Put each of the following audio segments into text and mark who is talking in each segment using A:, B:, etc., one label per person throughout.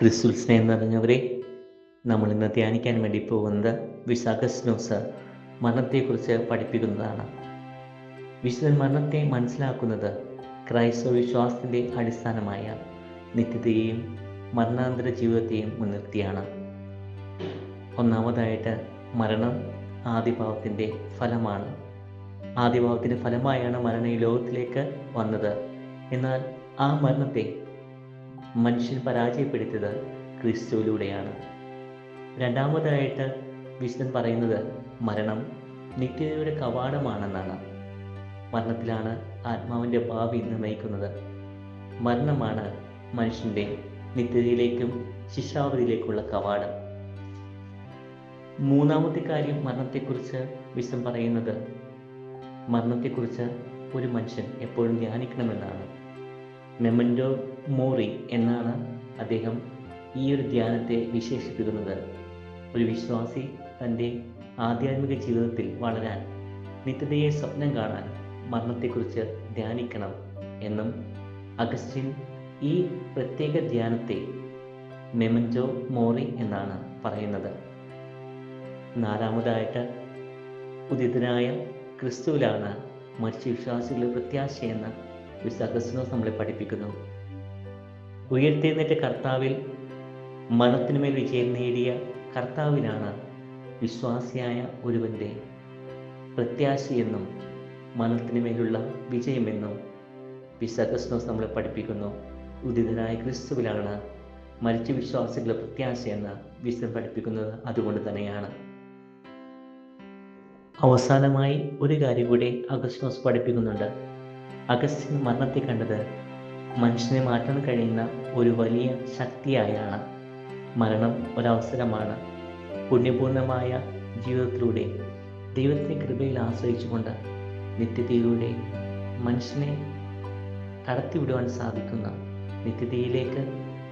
A: ക്രിസ്തുവിൽ സ്നേഹം നിറഞ്ഞവരെ, നമ്മൾ ഇന്ന് ധ്യാനിക്കാൻ വേണ്ടി പോകുന്നത് വിശാഖസ്നോസ് മരണത്തെക്കുറിച്ച് പഠിപ്പിക്കുന്നതാണ്. വിശുദ്ധൻ മരണത്തെ മനസ്സിലാക്കുന്നത് ക്രൈസ്തവ വിശ്വാസത്തിൻ്റെ അടിസ്ഥാനമായ നിത്യതയെയും മരണാന്തര ജീവിതത്തെയും മുൻനിർത്തിയാണ്. ഒന്നാമതായിട്ട്, മരണം ആദിഭാവത്തിൻ്റെ ഫലമാണ്. ആദിഭാവത്തിൻ്റെ ഫലമായാണ് മരണം ഈ ലോകത്തിലേക്ക് വന്നത്. എന്നാൽ ആ മരണത്തെ മനുഷ്യൻ പരാജയപ്പെടുത്തിയത് ക്രിസ്തുവിലൂടെയാണ്. രണ്ടാമതായിട്ട് വിശുദ്ധൻ പറയുന്നത് മരണം നിത്യതയുടെ കവാടമാണെന്നാണ്. മരണത്തിലാണ് ആത്മാവിൻ്റെ ഭാവി നിർണ്ണയിക്കുന്നത്. മരണമാണ് മനുഷ്യൻ്റെ നിത്യതയിലേക്കും ശിക്ഷാവധിയിലേക്കുള്ള കവാടം. മൂന്നാമത്തെ കാര്യം, മരണത്തെക്കുറിച്ച് വിശുദ്ധൻ പറയുന്നത് മരണത്തെക്കുറിച്ച് ഒരു മനുഷ്യൻ എപ്പോഴും ധ്യാനിക്കണമെന്നാണ്. മെമൻറ്റോ മോറി എന്നാണ് അദ്ദേഹം ഈ ഒരു ധ്യാനത്തെ വിശേഷിപ്പിക്കുന്നത്. ഒരു വിശ്വാസി തൻ്റെ ആധ്യാത്മിക ജീവിതത്തിൽ വളരാൻ, നിത്യതയെ സ്വപ്നം കാണാൻ മരണത്തെക്കുറിച്ച് ധ്യാനിക്കണം എന്നും അഗസ്റ്റിൻ ഈ പ്രത്യേക ധ്യാനത്തെ മെമൻറ്റോ മോറി എന്നാണ് പറയുന്നത്. നാലാമതായിട്ട്, ഉദിതനായ ക്രിസ്തുവിലാണ് മരിച്ച വിശ്വാസികളുടെ പ്രത്യാശയെന്ന് വിശാഖസ്നോസ് നമ്മളെ പഠിപ്പിക്കുന്നു. ഉയർത്തെഴുന്നേറ്റ കർത്താവിൽ മരണത്തിനുമേൽ വിജയം നേടിയ കർത്താവിനാണ് വിശ്വാസിയായ ഒരുവൻ്റെ പ്രത്യാശയെന്നും മരണത്തിനുമേലുള്ള വിജയമെന്നും വിശാഖസ്നോസ് നമ്മളെ പഠിപ്പിക്കുന്നു. ഉദിതനായ ക്രിസ്തുവിലാണ് മരിച്ച വിശ്വാസികളുടെ പ്രത്യാശയെന്ന് വിശുദ്ധൻ പഠിപ്പിക്കുന്നത് അതുകൊണ്ട് തന്നെയാണ്. അവസാനമായി ഒരു കാര്യം കൂടി അഗസ്റ്റിനോസ് പഠിപ്പിക്കുന്നുണ്ട്. അഗസ്റ്റിൻ മരണത്തെ കണ്ടത് മനുഷ്യനെ മാറ്റാൻ കഴിയുന്ന ഒരു വലിയ ശക്തിയായാണ്. മരണം ഒരവസരമാണ്. പുണ്യപൂർണമായ ജീവിതത്തിലൂടെ ദൈവത്തെ കൃപയിൽ ആശ്രയിച്ചുകൊണ്ട് നിത്യതയിലൂടെ മനുഷ്യനെ കടത്തിവിടുവാൻ സാധിക്കുന്ന, നിത്യതയിലേക്ക്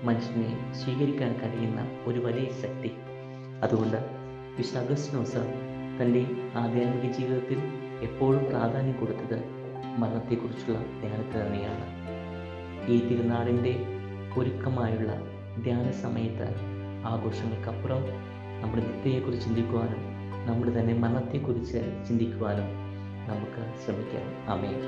A: മനുഷ്യനെ സ്വീകരിക്കാൻ കഴിയുന്ന ഒരു വലിയ ശക്തി. അതുകൊണ്ട് വിശുദ്ധ അഗസ്റ്റിനോസ് തൻ്റെ ആധ്യാത്മിക ജീവിതത്തിൽ എപ്പോഴും പ്രാധാന്യം കൊടുത്തത് മരണത്തെക്കുറിച്ചുള്ള ധ്യാനത്തിൽ തന്നെയാണ്. ഈ തിരുനാളിൻ്റെ ഒരുക്കമായുള്ള ധ്യാന സമയത്ത് ആഘോഷങ്ങൾക്കപ്പുറം നമ്മുടെ നിത്യതയെക്കുറിച്ച് ചിന്തിക്കുവാനും നമ്മുടെ തന്നെ മരണത്തെക്കുറിച്ച് ചിന്തിക്കുവാനും നമുക്ക് ശ്രമിക്കാം. ആമേൻ.